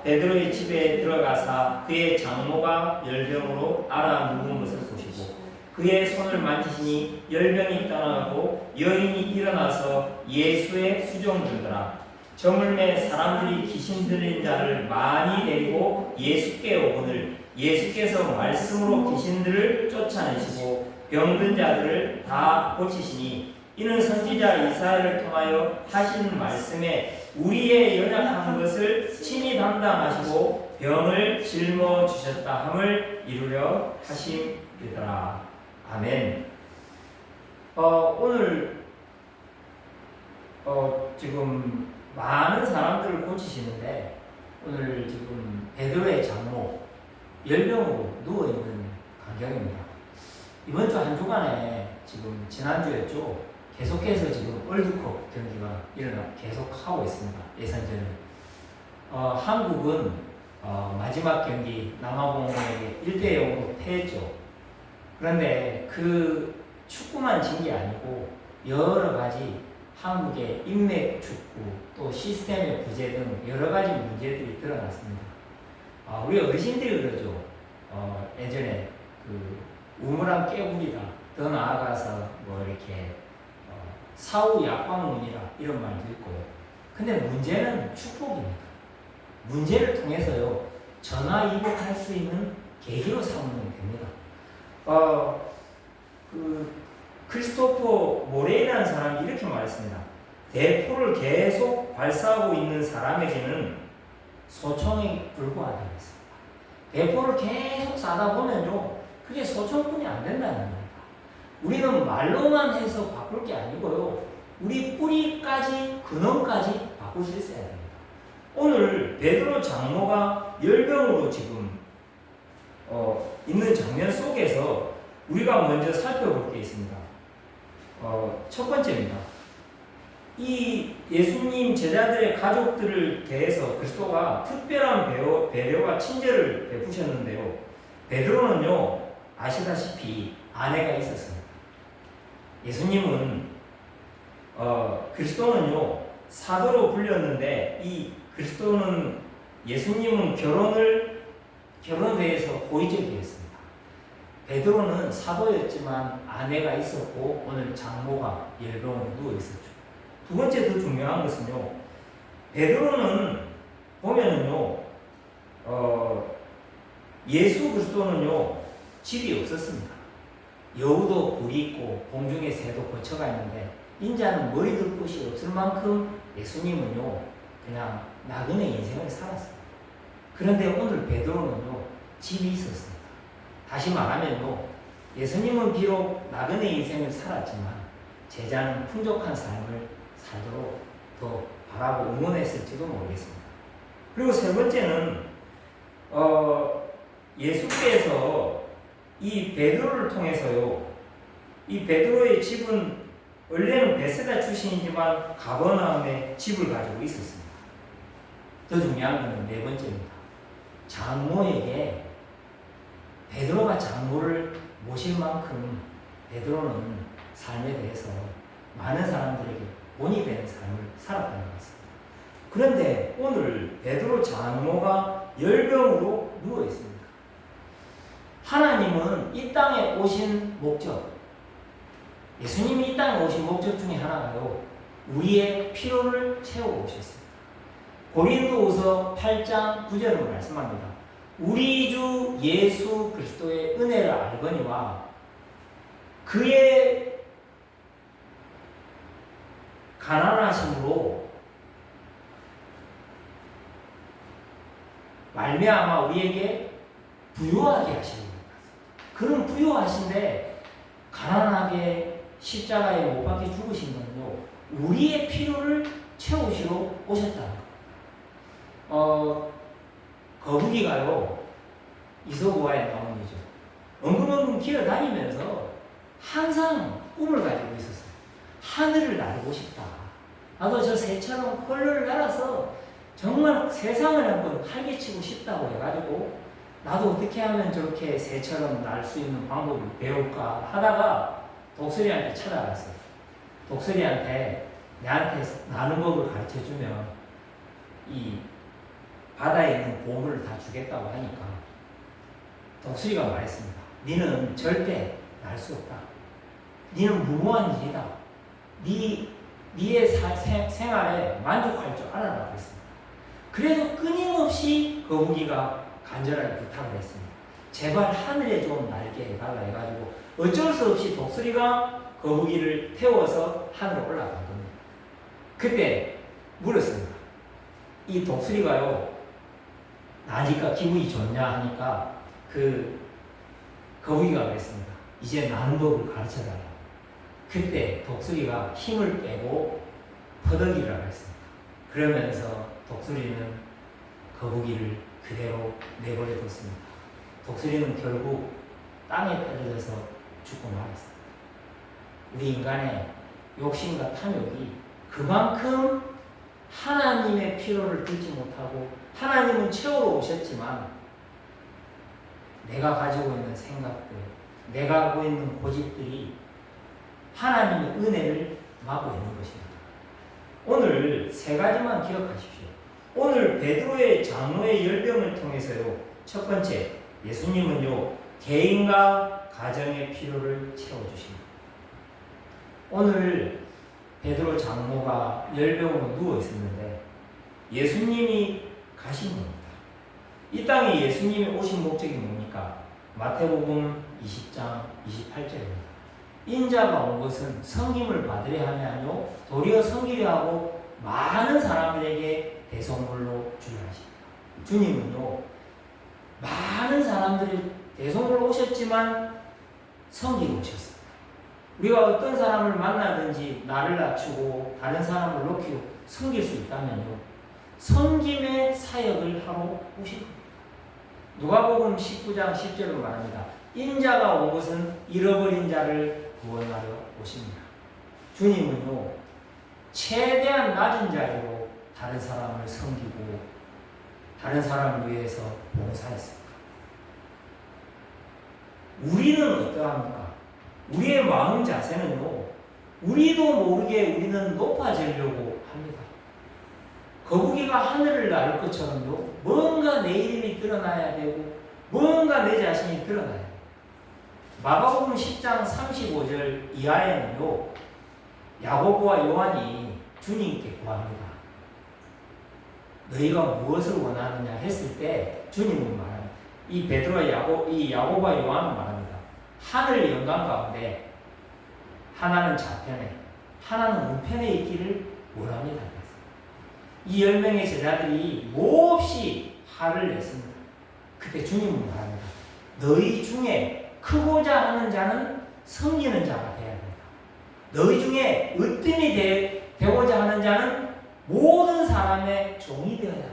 베드로의 집에 들어가사 그의 장모가 열병으로 앓아 누운 것을 보시고 그의 손을 만지시니 열병이 떠나고 여인이 일어나서 예수의 수종 들더라. 저물매 사람들이 귀신 들린 자를 많이 데리고 예수께 오거늘 예수께서 말씀으로 귀신들을 쫓아내시고 병든 자들을 다 고치시니 이는 선지자 이사야를 통하여 하신 말씀에 우리의 연약한 것을 친히 담당하시고 병을 짊어주셨다 함을 이루려 하심이더라. 아멘. 오늘 지금 많은 사람들을 고치시는데 오늘 지금 베드로의 장모 열병으로 누워있는 광경입니다. 이번 주 한 주간에 지금 지난주였죠. 계속해서 지금 월드컵 경기가 계속하고 있습니다. 예선전은. 한국은 마지막 경기 남아공에게 1대0으로 패했죠. 그런데 그 축구만 진 게 아니고 여러 가지 한국의 인맥 축구 또 시스템의 부재 등 여러 가지 문제들이 드러났습니다. 우리 어르신들이 그러죠. 예전에 그 우물안 깨구리다. 더 나아가서 뭐 이렇게 사후 약방문이라 이런 말도 있고요. 근데 문제는 축복입니다. 문제를 통해서요 전화위복할 수 있는 계기로 삼으면 됩니다. 크리스토퍼 모레이라는 사람이 이렇게 말했습니다. 대포를 계속 발사하고 있는 사람에게는 소총에 불과하다고 했습니다. 대포를 계속 쏴다 보면요 그게 소총뿐이 안 된다는 겁니다. 우리는 말로만 해서 바꿀 게 아니고요 우리 뿌리까지 근원까지 바꿀 수 있어야 됩니다. 오늘 베드로 장모가 열병으로 지금 있는 장면 속에서 우리가 먼저 살펴볼 게 있습니다. 첫 번째입니다. 이 예수님 제자들의 가족들을 대해서 그리스도가 특별한 배려와 친절을 베푸셨는데요. 베드로는요 아시다시피 아내가 있었습니다. 예수님은 그리스도는요 사도로 불렸는데 이 그리스도는 예수님은 결혼에 대해서 호의적이었습니다. 베드로는 사도였지만 아내가 있었고 오늘 장모가 열병으로 누워 있었죠. 두 번째 더 중요한 것은요. 베드로는 보면은요 예수 그리스도는요 집이 없었습니다. 여우도 굴이 있고 공중의 새도 거처가 있는데 인자는 머리 둘 곳이 없을 만큼 예수님은요 그냥 나그네 인생을 살았습니다. 그런데 오늘 베드로는요 집이 있었습니다. 다시 말하면요 예수님은 비록 나그네 인생을 살았지만 제자는 풍족한 삶을 살도록 더 바라고 응원했을지도 모르겠습니다. 그리고 세 번째는 예수께서 이 베드로를 통해서요 이 베드로의 집은 원래는 베세다 출신이지만 가버나움에 집을 가지고 있었습니다. 더 중요한 것은 네 번째입니다. 장모에게 베드로가 장모를 모실 만큼 베드로는 삶에 대해서 많은 사람들에게 본이 되는 삶을 살았다는 것입니다. 그런데 오늘 베드로 장모가 열병으로 누워 있습니다. 하나님은 이 땅에 오신 목적, 예수님이 이 땅에 오신 목적 중에 하나가요 우리의 필요를 채워 오셨습니다. 고린도후서 8장 9절을 말씀합니다. 우리 주 예수 그리스도의 은혜를 알거니와 그의 가난하심으로 말미암아 우리에게 부유하게 하시는 것 같습니다. 그는 부유하신데 가난하게 십자가에 못 박혀 죽으신 건요 우리의 필요를 채우시러 오셨다는 것. 거북이가요 이소구와의 나무이죠. 엉금엉금 기어다니면서 항상 꿈을 가지고 있었어요. 하늘을 날고 싶다. 나도 저 새처럼 홀로를 날아서 정말 세상을 한번 활개치고 싶다고 해가지고 나도 어떻게 하면 저렇게 새처럼 날 수 있는 방법을 배울까 하다가 독수리한테 찾아갔어요. 독수리한테 내한테 나는 법을 가르쳐주면 이 바다에 있는 보물을 다 주겠다고 하니까 독수리가 말했습니다. 니는 절대 날 수 없다. 니는 무모한 일이다. 니의 생활에 만족할 줄 알아라 그랬습니다. 그래도 끊임없이 거북이가 간절하게 부탁을 했습니다. 제발 하늘에 좀 날게 해달라 해가지고 어쩔 수 없이 독수리가 거북이를 태워서 하늘에 올라간 겁니다. 그때 물었습니다. 이 독수리가요, 나니까 기분이 좋냐 하니까 그 거북이가 그랬습니다. 이제 나는 법을 가르쳐달라. 그때 독수리가 힘을 빼고 퍼덕이라고 했습니다. 그러면서 독수리는 거북이를 그대로 내버려 뒀습니다. 독수리는 결국 땅에 떨어져서 죽고 말았습니다. 우리 인간의 욕심과 탐욕이 그만큼 하나님의 필요를 듣지 못하고, 하나님은 채우러 오셨지만 내가 가지고 있는 생각들, 내가 하고 있는 고집들이 하나님의 은혜를 막고 있는 것입니다. 오늘 세 가지만 기억하십시오. 오늘 베드로의 장로의 열병을 통해서요, 첫 번째, 예수님은요 개인과 가정의 필요를 채워주십니다. 오늘 베드로 장로가 열병으로 누워 있었는데 예수님이 가신 겁니다. 이 땅에 예수님이 오신 목적이 뭡니까? 마태복음 20장 28절입니다. 인자가 온 것은 섬김을 받으려 함이 아니요 도리어 섬기려 하고 많은 사람들에게 대속물로 주려 하십니다. 주님은요 많은 사람들이 대속물로 오셨지만 섬기러 오셨습니다. 우리가 어떤 사람을 만나든지 나를 낮추고 다른 사람을 높이고 섬길 수 있다면요 섬김의 사역을 하러 오신 겁니다. 누가복음 19장 10절로 말합니다. 인자가 온 것은 잃어버린 자를 구원하러 오십니다. 주님은요 최대한 낮은 자리로 다른 사람을 섬기고 다른 사람을 위해서 봉사했습니다. 우리는 어떠합니까? 우리의 마음 자세는요 우리도 모르게 우리는 높아지려고 합니다. 거북이가 하늘을 나를 것처럼요 뭔가 내 이름이 드러나야 되고 뭔가 내 자신이 드러나야 돼요. 마가복음 10장 35절 이하에는요 야고보와 요한이 주님께 구합니다. 너희가 무엇을 원하느냐 했을 때 주님은 말합니다. 이 베드로와 야고보와 요한은 말합니다. 하늘 영광 가운데 하나는 좌편에 하나는 우편에 있기를 원합니다. 이 10명의 제자들이 몹시 화를 냈습니다. 그때 주님은 말합니다. 너희 중에 크고자 하는 자는 섬기는 자가 되어야 된다. 너희 중에 으뜸이 되고자 하는 자는 모든 사람의 종이 되어야 한다.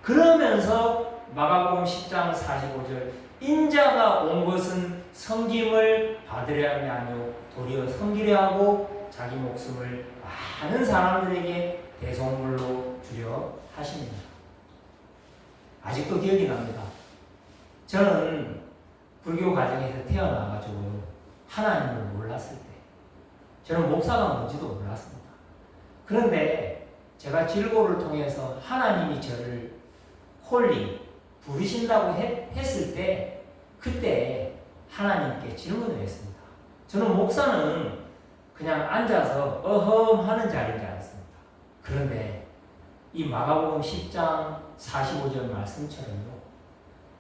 그러면서 마가복음 10장 45절 인자가 온 것은 섬김을 받으려 함이 아니요 도리어 섬기려 하고 자기 목숨을 많은 사람들에게 대속물로 주려 하십니다. 아직도 기억이 납니다. 저는 불교 가정에서 태어나가지고 하나님을 몰랐을 때 저는 목사가 뭔지도 몰랐습니다. 그런데 제가 질고를 통해서 하나님이 저를 부르신다고 했을 때 그때 하나님께 질문을 했습니다. 저는 목사는 그냥 앉아서 어흠 하는 자리인 줄 알았습니다. 그런데 이 마가복음 10장 45절 말씀처럼요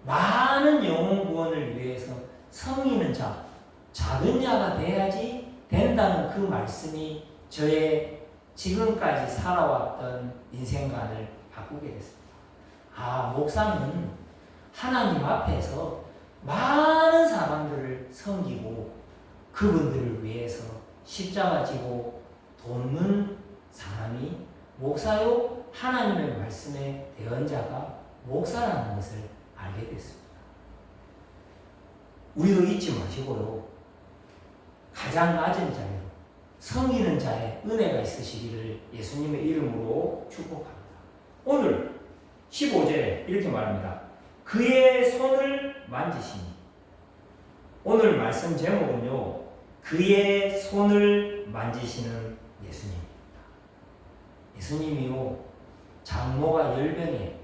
많은 영혼 구원을 위해서 섬기는 자, 작은 자가 돼야지 된다는 그 말씀이 저의 지금까지 살아왔던 인생관을 바꾸게 됐습니다. 아, 목사는 하나님 앞에서 많은 사람들을 섬기고 그분들을 위해서 십자가 지고 돕는 사람이 목사요 하나님의 말씀의 대언자가 목사라는 것을 알게 됐습니다. 우리도 잊지 마시고요. 가장 낮은 자리로 섬기는 자의 은혜가 있으시기를 예수님의 이름으로 축복합니다. 오늘 15절에 이렇게 말합니다. 그의 손을 만지시니. 오늘 말씀 제목은요. 그의 손을 만지시는 예수님입니다. 예수님이요. 장로가 열병에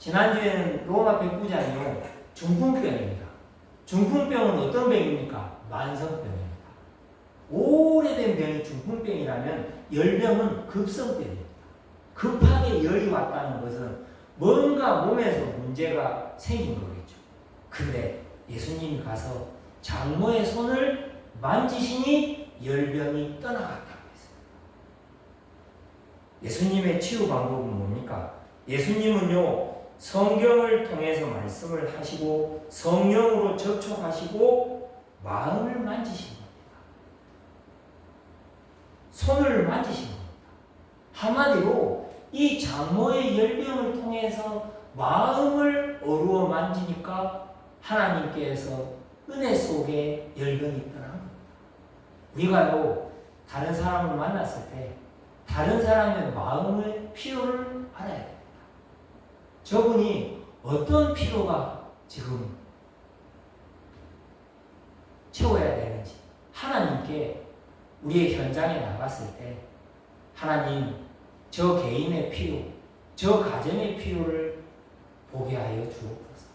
지난주에는 로마 백부장이요 중풍병입니다. 중풍병은 어떤 병입니까? 만성병입니다. 오래된 병이 중풍병이라면 열병은 급성병입니다. 급하게 열이 왔다는 것은 뭔가 몸에서 문제가 생긴 거겠죠. 근데 예수님이 가서 장모의 손을 만지시니 열병이 떠나갔다고 했어요. 예수님의 치유 방법은 뭡니까? 예수님은요 성경을 통해서 말씀을 하시고 성령으로 접촉하시고 마음을 만지신 겁니다. 손을 만지신 겁니다. 한마디로 이 장모의 열병을 통해서 마음을 어루어 만지니까 하나님께서 은혜 속에 열병이 떠난 겁니다. 우리가요 다른 사람을 만났을 때 다른 사람의 마음의 필요를 알아야 됩니다. 저분이 어떤 필요가 지금 채워야 되는지 하나님께 우리의 현장에 나갔을 때 하나님 저 개인의 필요, 저 가정의 필요를 보게 하여 주옵소서.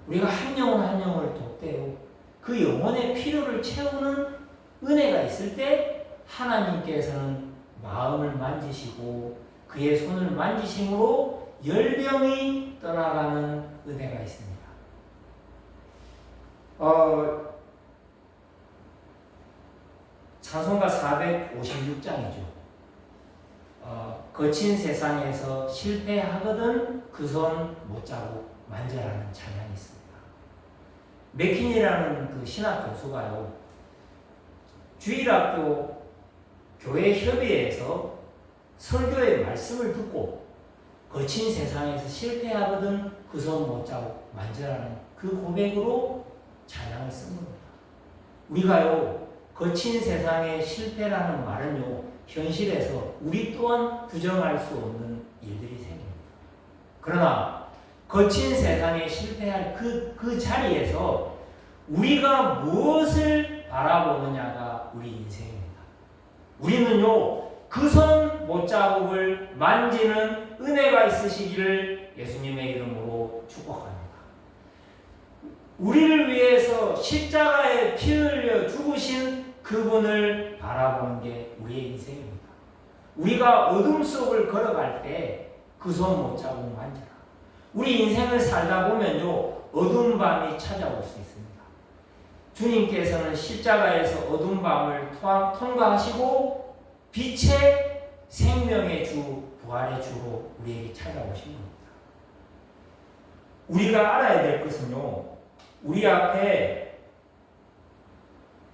우리가 한 영혼 한 영혼을 돕대요. 그 영혼의 필요를 채우는 은혜가 있을 때 하나님께서는 마음을 만지시고 그의 손을 만지심으로 열병이 떠나가는 은혜가 있습니다. 찬송가 456장이죠. 거친 세상에서 실패하거든 그 손 못자국 만져라는 찬양이 있습니다. 맥킨이라는 그 신학 교수가요, 주일학교 교회 협의회에서 설교의 말씀을 듣고 거친 세상에서 실패하거든 그 손 못자국 만져라는 그 고백으로 찬양을 쓴 겁니다. 우리가요 거친 세상의 실패라는 말은요 현실에서 우리 또한 부정할 수 없는 일들이 생깁니다. 그러나 거친 세상에 실패할 그 자리에서 우리가 무엇을 바라보느냐가 우리 인생입니다. 우리는요 그 손 못자국을 만지는 은혜가 있으시기를 예수님의 이름으로 축복합니다. 우리를 위해서 십자가에 피 흘려 죽으신 그분을 바라보는 게 우리의 인생입니다. 우리가 어둠 속을 걸어갈 때 그 손 못자국 만져라. 우리 인생을 살다 보면요 어두운 밤이 찾아올 수 있습니다. 주님께서는 십자가에서 어두운 밤을 통과하시고 빛의 생명의 주, 부활의 주로 우리에게 찾아오신 겁니다. 우리가 알아야 될 것은요 우리 앞에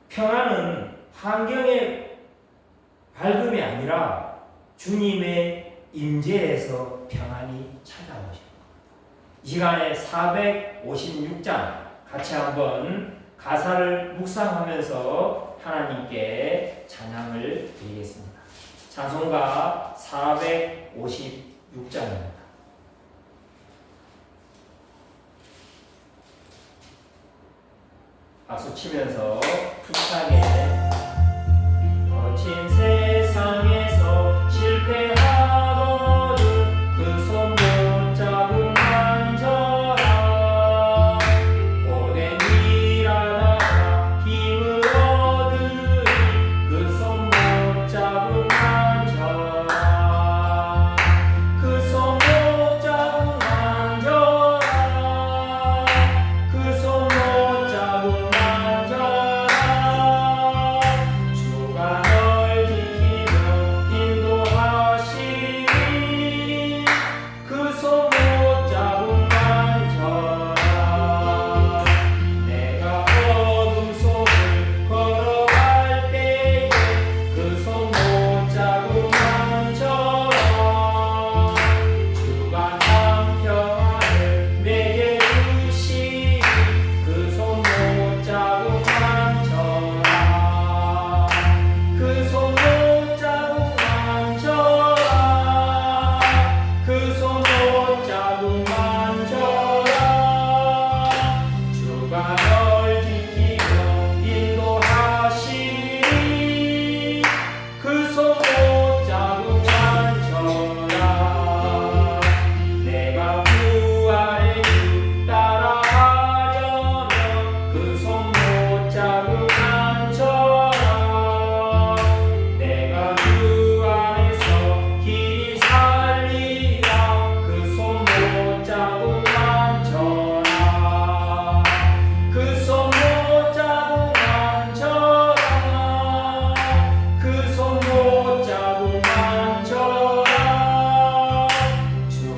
평안은 환경의 밝음이 아니라 주님의 임재에서 평안이 찾아오신 겁니다. 이 시간에 456장 같이 한번 가사를 묵상하면서 하나님께 찬양을 드리겠습니다. 찬송가 456장입니다. 박수 치면서 축창에 거친 세상에서 실패하거든 그 손 못자국 만져라. 오랜 일하다가 힘을 얻으니 그 손 못자국 만져라. 그 손 못자국 만져라. 그 손 못자국 만져라.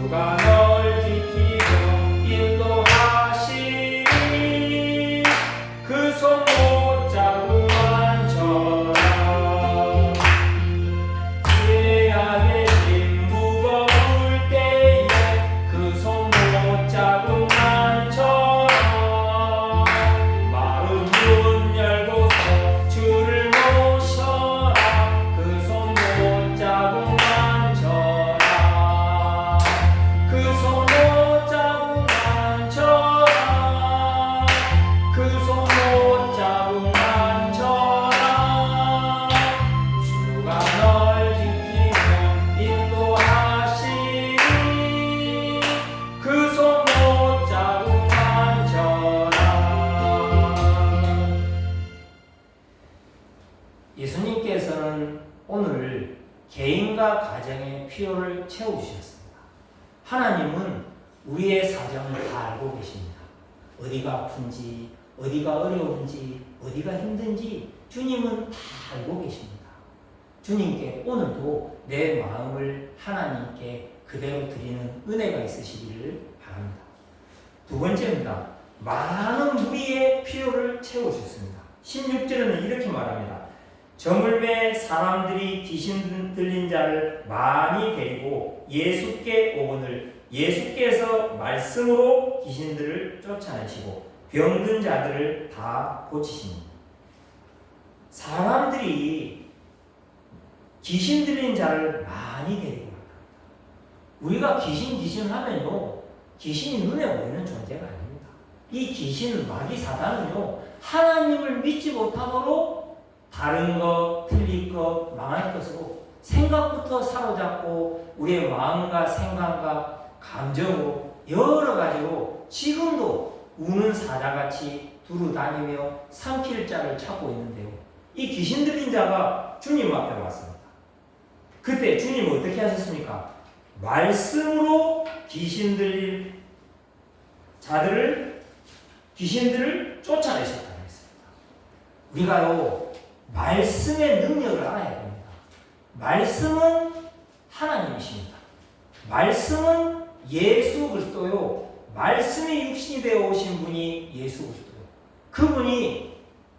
주가 널 지키며 인도하시니 그 손 못잡고 만져라. 죄악의 짐 무거울 때에 그 손 못잡고 만져라. 마음 문 열고서 주를 모셔라. 그 손 못잡고 만져라. 그 손 못잡고 만져라. 그 손 못잡고 만져라. 주가 널 지키며 인도하시니 그 손 못잡고 만져라. 예수님께서는 오늘 개인과 가정의 필요를 채워주셨습니다. 하나님은 우리의 사정을 다 알고 계십니다. 어디가 아픈지, 어디가 어려운지, 어디가 힘든지 주님은 다 알고 계십니다. 주님께 오늘도 내 마음을 하나님께 그대로 드리는 은혜가 있으시기를 바랍니다. 두 번째입니다. 많은 무리의 필요를 채워주셨습니다. 16절에는 이렇게 말합니다. 저물매 사람들이 귀신 들린 자를 많이 데리고 예수께 오거늘 예수께서 말씀으로 귀신들을 쫓아내시고 병든 자들을 다 고치십니다. 사람들이 귀신 들린 자를 많이 데리고 갑니다. 우리가 귀신 하면요, 귀신이 눈에 보이는 존재가 아닙니다. 이 귀신, 마귀, 사단은요, 하나님을 믿지 못하도록 다른 것, 틀릴 것, 망할 것으로 생각부터 사로잡고 우리의 마음과 생각과 감정으로 여러 가지로 지금도 우는 사자같이 두루다니며 삼킬 자를 찾고 있는데요. 이 귀신 들린 자가 주님 앞에 왔습니다. 그때 주님은 어떻게 하셨습니까? 말씀으로 귀신 들린 자들을, 귀신들을 쫓아내셨다고 했습니다. 우리가요, 말씀의 능력을 알아야 됩니다. 말씀은 하나님이십니다. 말씀은 예수 그리스도요. 말씀이 육신이 되어 오신 분이 예수 그리스도요. 그분이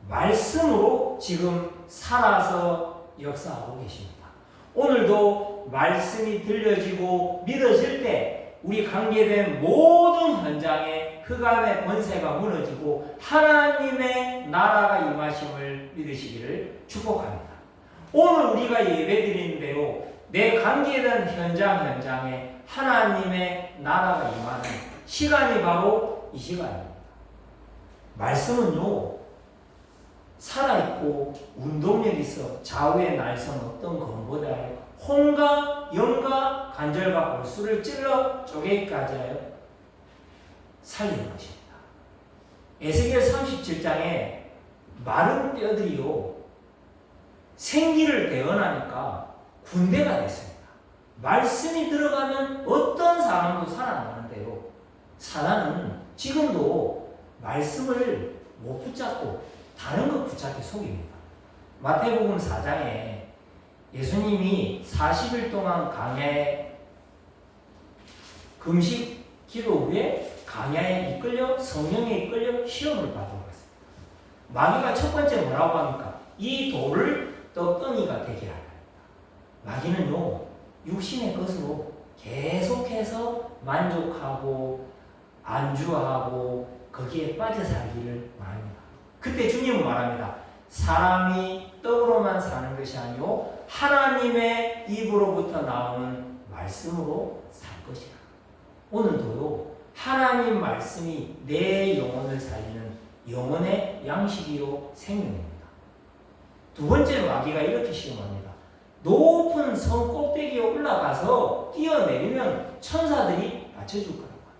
말씀으로 지금 살아서 역사하고 계십니다. 오늘도 말씀이 들려지고 믿어질 때 우리 관계된 모든 현장에 흑암의 권세가 무너지고 하나님의 나라가 임하심을 믿으시기를 축복합니다. 오늘 우리가 예배드리는데요, 내 관계된 현장에 하나님의 나라가 임하는 시간이 바로 이 시간입니다. 말씀은요, 살아있고 운동력이 있어 좌우의 날선 어떤 검보다 혼과 영과 관절과 골수를 찔러 쪼개기까지 하여 살리는 것입니다. 에스겔 37장에 마른 뼈들이요 생기를 대언하니까 군대가 됐습니다. 말씀이 들어가면 어떤 사람도 살아나는데요, 사단은 지금도 말씀을 못 붙잡고 다른 것 붙잡기 속입니다. 마태복음 4장에 예수님이 40일 동안 광야에 금식 기도 후에 광야에 이끌려 성령에 이끌려 시험을 받으러 갔습니다. 마귀가 첫 번째 뭐라고 합니까? 이 돌을 떡덩이가 되게 하라. 마귀는요, 육신의 것으로 계속해서 만족하고 안주하고 거기에 빠져 살기를 말합니다. 그때 주님은 말합니다. 사람이 떡으로만 사는 것이 아니오 하나님의 입으로부터 나오는 말씀으로 살 것이라. 오늘도요, 하나님 말씀이 내 영혼을 살리는 영혼의 양식이요 생명입니다. 두 번째 마귀가 이렇게 시험합니다. 높은 성 꼭대기에 올라가서 뛰어내리면 천사들이 맞춰줄 거라고 합니다.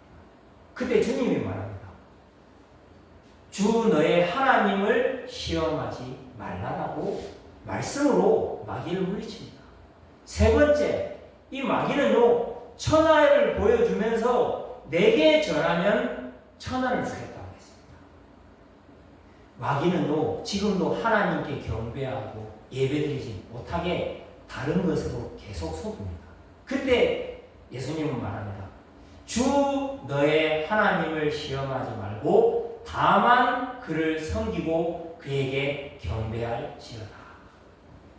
그때 주님이 말합니다. 주 너의 하나님을 시험하지 말라라고 말씀으로 마귀를 물리칩니다. 세 번째, 이 마귀는요, 천하를 보여주면서 내게 절하면 천하를 주겠다고 했습니다. 마귀는요, 지금도 하나님께 경배하고 예배드리지 못하게 다른 것으로 계속 속입니다. 그때 예수님은 말합니다. 주 너의 하나님을 시험하지 말고 다만 그를 섬기고 그에게 경배할지어다.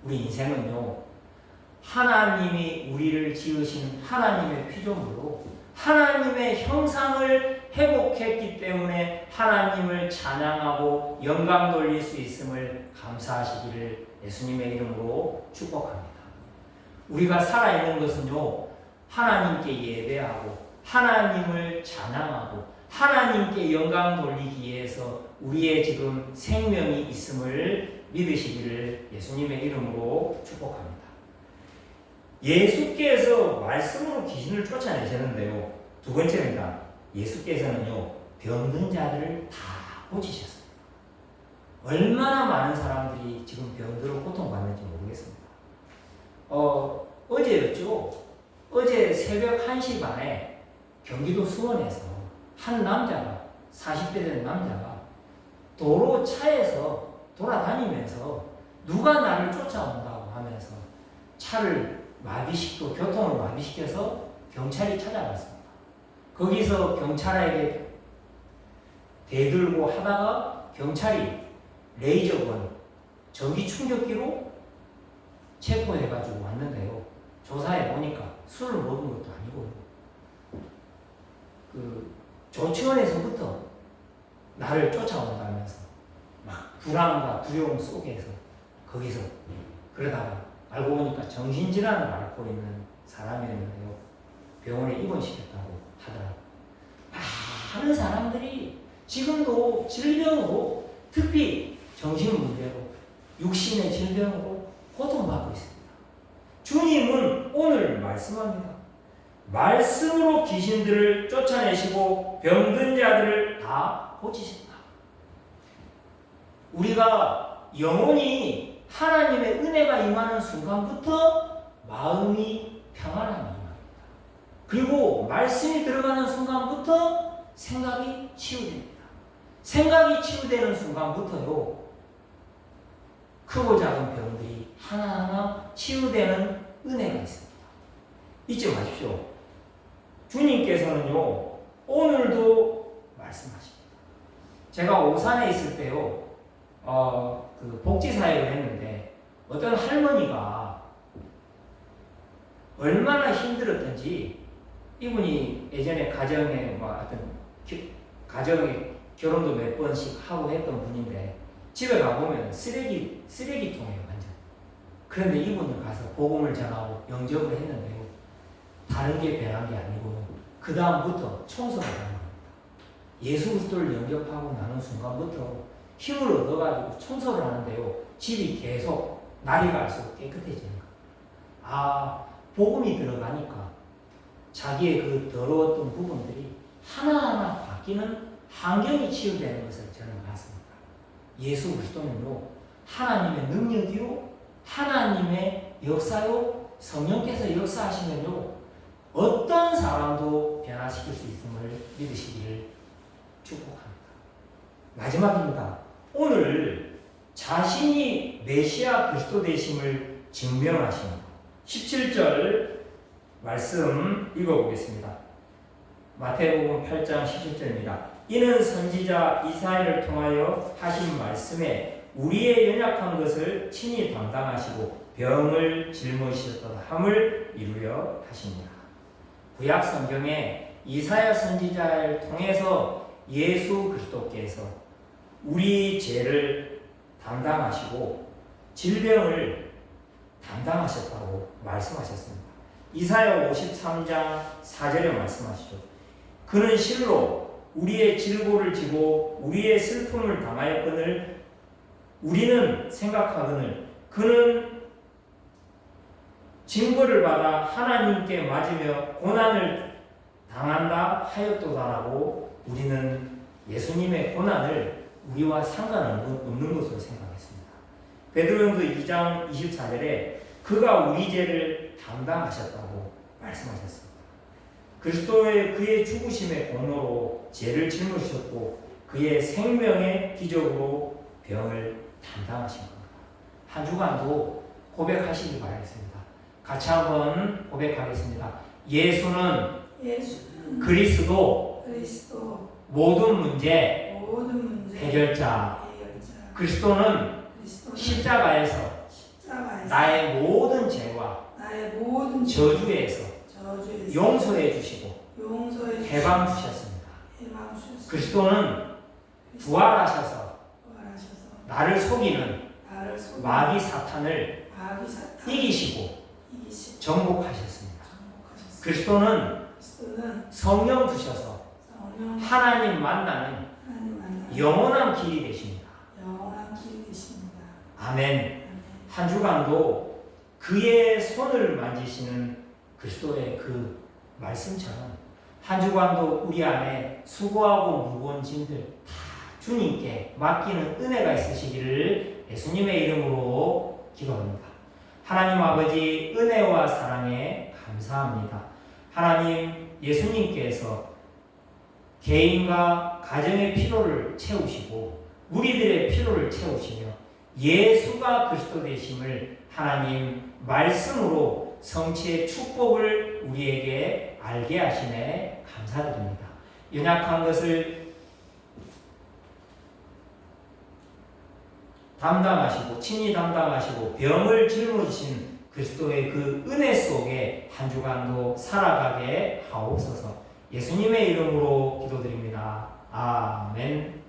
우리 인생은요, 하나님이 우리를 지으신 하나님의 피조물로 하나님의 형상을 회복했기 때문에 하나님을 찬양하고 영광 돌릴 수 있음을 감사하시기를 예수님의 이름으로 축복합니다. 우리가 살아있는 것은요, 하나님께 예배하고 하나님을 찬양하고 하나님께 영광 돌리기 위해서 우리의 지금 생명이 있음을 믿으시기를 예수님의 이름으로 축복합니다. 예수께서 말씀으로 귀신을 쫓아내셨는데요. 두 번째입니다. 예수께서는요, 병든 자들을 다 고치셨습니다. 얼마나 많은 사람들이 지금 병들어 고통받는지 모르겠습니다. 어제였죠. 어제 새벽 1시 반에 경기도 수원에서 한 남자가, 40대 된 남자가 도로 차에서 돌아다니면서 누가 나를 쫓아온다고 하면서 차를 마비시키고 교통을 마비시켜서 경찰이 찾아갔습니다. 거기서 경찰에게 대들고 하다가 경찰이 레이저건 전기 충격기로 체포해가지고 왔는데요. 조사해 보니까 술을 먹은 것도 아니고 조치원에서부터 나를 쫓아온다면서 막 불안과 두려움 속에서 거기서 그러다가 알고 보니까 정신질환을 앓고 있는 사람이었는데요. 병원에 입원시켰다고 하더라고요. 많은 사람들이 지금도 질병으로, 특히 정신문제로, 육신의 질병으로 고통받고 있습니다. 주님은 오늘 말씀합니다. 말씀으로 귀신들을 쫓아내시고 병든 자들을 다 고치신다. 우리가 영혼이 하나님의 은혜가 임하는 순간부터 마음이 평안함이 임합니다. 그리고 말씀이 들어가는 순간부터 생각이 치유됩니다. 생각이 치유되는 순간부터요, 크고 작은 병들이 하나하나 치유되는 은혜가 있습니다. 잊지 마십시오. 주님께서는요, 오늘도 말씀하십니다. 제가 오산에 있을 때요, 복지사역을 했는데 어떤 할머니가 얼마나 힘들었던지, 이분이 예전에 가정에 가정에 결혼도 몇 번씩 하고 했던 분인데 집에 가보면 쓰레기통이에요, 완전. 그런데 이분을 가서 복음을 전하고 영접을 했는데요, 다른 게 변한 게 아니고 그 다음부터 청소를 하는 겁니다. 예수 그리스도를 영접하고 나는 순간부터 힘을 얻어가지고 청소를 하는데요, 집이 계속 날이 갈수록 깨끗해지는 거예요. 복음이 들어가니까 자기의 그 더러웠던 부분들이 하나하나 바뀌는 환경이 치유되는 것을 저는 봤습니다. 예수 그리스도는요, 하나님의 능력이요, 하나님의 역사요, 성령께서 역사하시면요, 어떤 사람도 변화시킬 수 있음을 믿으시기를 축복합니다. 마지막입니다. 오늘 자신이 메시아 그리스도 되심을 증명하십니다. 17절 말씀 읽어보겠습니다. 마태복음 8장 17절입니다. 이는 선지자 이사야를 통하여 하신 말씀에 우리의 연약한 것을 친히 담당하시고 병을 짊으셨도다 함을 이루려 하십니다. 구약 성경에 이사야 선지자를 통해서 예수 그리스도께서 우리 죄를 담당하시고 질병을 담당하셨다고 말씀하셨습니다. 이사야 53장 4절에 말씀하시죠. 그는 실로 우리의 질고를 지고 우리의 슬픔을 당하였거늘 우리는 생각하거늘 그는 징벌을 받아 하나님께 맞으며 고난을 당한다 하였도다라고 우리는 예수님의 고난을 우리와 상관없는 것으로 생각했습니다. 베드로전서 2장 24절에 그가 우리 죄를 담당하셨다고 말씀하셨습니다. 그리스도의 그의 죽으심의 공로로 죄를 짊으셨고 그의 생명의 기적으로 병을 담당하신 겁니다. 한 주간도 고백하시기 바라겠습니다. 같이 한번 고백하겠습니다. 예수는 예수는 그리스도 그리스도 모든 문제 모든 문제 해결자. 해결자. 그리스도는 그리스도는 십자가에서 십자가에서 나의 모든 죄와 나의 모든 저주에서 저주에서 용서해 주시고 용서해 해방 주셨습니다. 해방 주셨습니다. 그리스도는 부활하셔서 부활하셔서 나를 속이는 나를 속이는 마귀 사탄을 마귀 사탄 이기시고 이기시고 정복하셨습니다. 정복하셨습니다. 그리스도는 그리스도는 성령 주셔서 성령 하나님 만나는 하나님 만나 영원한 길이 되십니다. 영원한 길이 되십니다. 아멘. 아멘. 한 주간도 그의 손을 만지시는 그리스도의 그 말씀처럼 한 주간도 우리 안에 수고하고 무거운 짐들 다 주님께 맡기는 은혜가 있으시기를 예수님의 이름으로 기도합니다. 하나님 아버지 은혜와 사랑에 감사합니다. 하나님 예수님께서 개인과 가정의 필요를 채우시고 우리들의 필요를 채우시며 예수가 그리스도 되심을 하나님 말씀으로 성취의 축복을 우리에게 알게 하심에 감사드립니다. 연약한 것을 담당하시고 친히 담당하시고 병을 짊어지신 그리스도의 그 은혜 속에 한 주간도 살아가게 하옵소서. 예수님의 이름으로 기도드립니다. 아멘.